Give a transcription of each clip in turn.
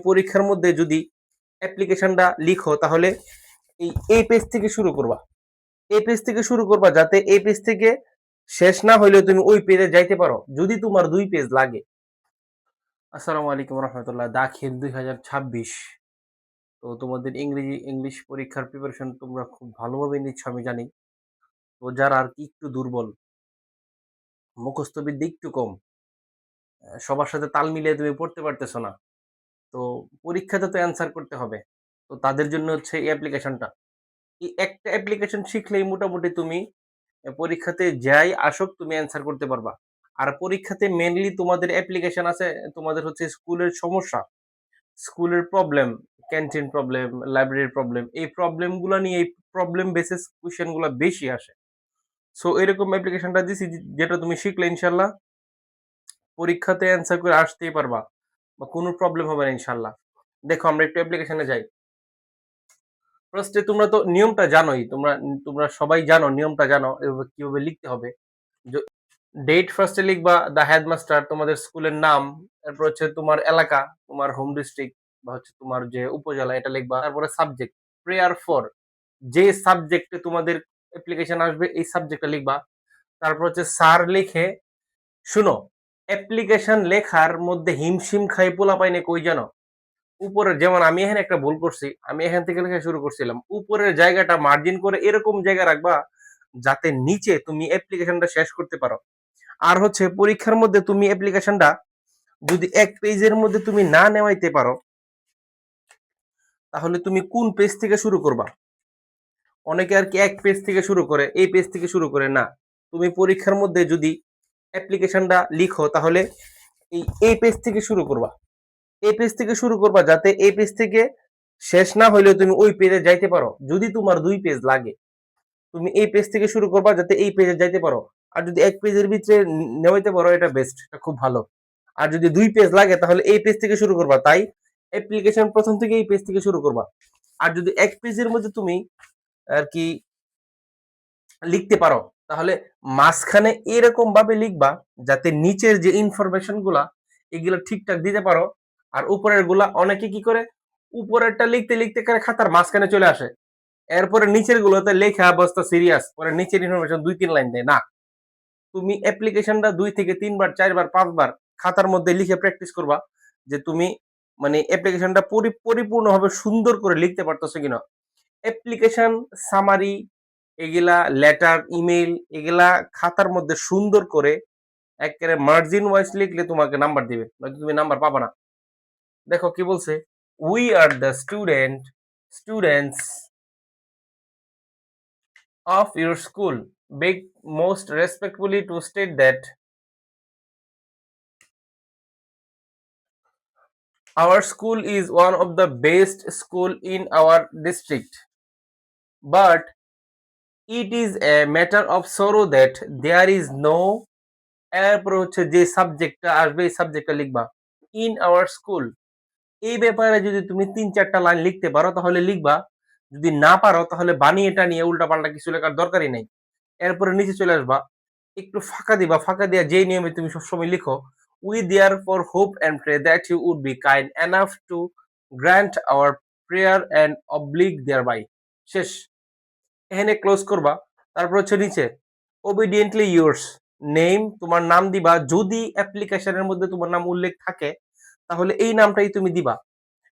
পরীক্ষার মধ্যে যদি অ্যাপ্লিকেশনটা লিখো তাহলে এই পেজ থেকে শুরু করবা। এই পেজ থেকে শুরু করবা যাতে এই পেজ থেকে শেষ না হইলেও তুমি ওই পেজে যাইতে পারো যদি তোমার 2 পেজ লাগে। আসসালামু আলাইকুম রহমতুল্লাহ। দাখিল 2026। তো তোমাদের ইংলিশ পরীক্ষার প্রিপারেশন তোমরা খুব ভালোভাবে নিচ্ছ আমি জানি। তো যারা আর কি একটু দুর্বল, মুখস্থ বিদ্যা একটু কম, সবার সাথে তাল মিলিয়ে তুমি পড়তে পারতেছো না, তো পরীক্ষাতে তো অ্যান্সার করতে হবে। তো তাদের জন্য হচ্ছে এই অ্যাপ্লিকেশনটা। এই একটা অ্যাপ্লিকেশন শিখলেই মোটামুটি তুমি পরীক্ষাতে যাই আসুক তুমি অ্যান্সার করতে পারবা। আর পরীক্ষাতে মেনলি তোমাদের অ্যাপ্লিকেশন আছে, তোমাদের হচ্ছে স্কুলের সমস্যা, স্কুলের প্রবলেম, ক্যান্টিন প্রবলেম, লাইব্রেরির প্রবলেম, এই প্রবলেমগুলো নিয়ে এই প্রবলেম বেসিস কোয়েশ্চেনগুলো বেশি আসে। সো এরকম অ্যাপ্লিকেশনটা দিছি যেটা তুমি শিখলে ইনশাল্লাহ পরীক্ষাতে অ্যান্সার করে আসতেই পারবা বা কোনো প্রবলেম হবে না ইনশাল্লাহ। দেখো আমরা একটু অ্যাপ্লিকেশনে যাই। ফার্স্টে তোমরা তো নিয়মটা জানোই, তোমরা তোমরা সবাই জানো নিয়মটা জানো এভাবে কিভাবে লিখতে হবে। ডেট ফার্স্টে লিখবা, দ্য হেডমাস্টার, তোমাদের স্কুলের নাম, তারপর হচ্ছে তোমার এলাকা, তোমার হোম ডিস্ট্রিক্ট বা হচ্ছে তোমার যে উপজেলা এটা লিখবা। তারপরে সাবজেক্ট, প্রেয়ার ফর, যে সাবজেক্টে তোমাদের অ্যাপ্লিকেশন আসবে এই সাবজেক্টটা লিখবা। তারপর হচ্ছে স্যার লিখে, শুনো, অ্যাপ্লিকেশন লেখার মধ্যে হিমশিম খাই পোলা পাইনে কই জানো? উপরের, যেমন আমি এখানে একটা ভুল করছি, আমি এখান থেকে লেখা শুরু করছিলাম, উপরের জায়গাটা মার্জিন করে এরকম জায়গা রাখবা যাতে নিচে তুমি অ্যাপ্লিকেশনটা শেষ করতে পারো। আর হচ্ছে পরীক্ষার মধ্যে তুমি অ্যাপ্লিকেশনটা যদি এক পেজের মধ্যে তুমি না নেওয়াইতে পারো তাহলে তুমি কোন পেজ থেকে শুরু করবা? অনেকে আর কি এক পেজ থেকে শুরু করে, এই পেজ থেকে শুরু করে না। তুমি পরীক্ষার মধ্যে যদি অ্যাপ্লিকেশনটা লিখো তাহলে এই পেজ থেকে শুরু করবা। এই পেজ থেকে শুরু করবা যাতে এই পেজ থেকে শেষ না হইলেও তুমি ওই পেজে যাইতে পারো যদি তোমার 2 পেজ লাগে। তুমি এই পেজ থেকে শুরু করবা যাতে এই পেজে যাইতে পারো। আর যদি এক পেজের ভিতরে নেওয়াইতে পারো এটা বেস্ট, এটা খুব ভালো। আর যদি 2 পেজ লাগে তাহলে এই পেজ থেকে শুরু করবা, তাই অ্যাপ্লিকেশন প্রথম থেকে এই পেজ থেকে শুরু করবা। আর যদি এক পেজের মধ্যে তুমি আর কি লিখতে পারো তাহলে মাঝখানে এরকম ভাবে লিখবা যাতে নিচের যে ইনফরমেশন গুলা এগুলো ঠিকঠাক দিতে পারো। আর উপরের গুলা অনেকে কি করে, উপরেরটা লিখতে লিখতে খাতার মাঝখানে চলে আসে, এরপরে নিচের গুলোতে লেখা অবস্থা সিরিয়াস, পরে নিচের ইনফরমেশন 2-3 লাইন দেয় না। তুমি অ্যাপ্লিকেশনটা 2 থেকে 3 বার 4 বার 5 বার খাতার মধ্যে লিখে প্র্যাকটিস করবা যে তুমি মানে অ্যাপ্লিকেশনটা পরিপূর্ণভাবে সুন্দর করে লিখতে পারতেছো কিনা। অ্যাপ্লিকেশন সামারি এগুলা, লেটার, ইমেইল, এগুলা খাতার মধ্যে সুন্দর করে একেবারে মার্জিন ওয়াইজ লিখলে তোমাকে নাম্বার দিবে, নয়তো তুমি নাম্বার পাবা না। দেখো কি বলছে, we are the students of your school beg most respectfully to state that our school is one of the best school in our district, but it is a matter of sorrow that there is no, এরপর হচ্ছে যে সাবজেক্টটা আসবে এই সাবজেক্টটা লিখবা, in our school. এই ব্যাপারে যদি তুমি 3-4টা লাইন লিখতে পারো তাহলে লিখবা, যদি না পারো তাহলে বানিয়ে টানিয়ে উল্টা পাল্টা কিছু লেখার দরকারই নেই। এরপরে নিচে চলে আসবা, একটু ফাঁকা দিবা, ফাঁকা দিয়া যেই নিয়মে তুমি সবসময় লিখো, we therefore hope and pray that you would be kind enough to grant our prayer and oblige thereby. শেষ, এখানে ক্লোজ করবা। তারপর হচ্ছে নিচে ওবিডিয়েন্টলি ইয়োর্স, নেম, তোমার নাম দিবা, যদি অ্যাপ্লিকেশনের মধ্যে তোমার নাম উল্লেখ থাকে তাহলে এই নামটাই তুমি দিবা।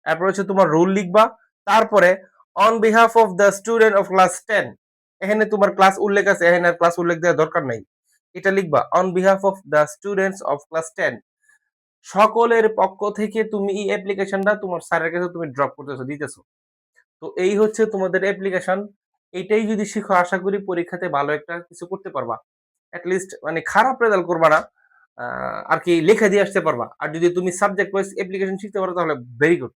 তারপর হচ্ছে তোমার রোল লিখবা। তারপরে on behalf of the student of class 10, এখানে তোমার ক্লাস উল্লেখ আছে, এখানে আর ক্লাস উল্লেখ দেওয়ার দরকার নাই, এটা লিখবা on behalf of the students of class 10, সকলের পক্ষ থেকে তুমি এই অ্যাপ্লিকেশনটা তোমার স্যারের কাছে তুমি ড্রপ করতেছো, দিতেছো। তো এই হচ্ছে তোমাদের অ্যাপ্লিকেশন। এটাই যদি শিখো আশা করি পরীক্ষাতে ভালো একটা কিছু করতে পারবা, অ্যাটলিস্ট মানে খারাপ রেজাল্ট করবা না, আর কি লেখা দিয়ে আসতে পারবা। আর যদি তুমি সাবজেক্ট ওয়াইজ অ্যাপ্লিকেশন শিখতে পারো তাহলে ভেরি গুড।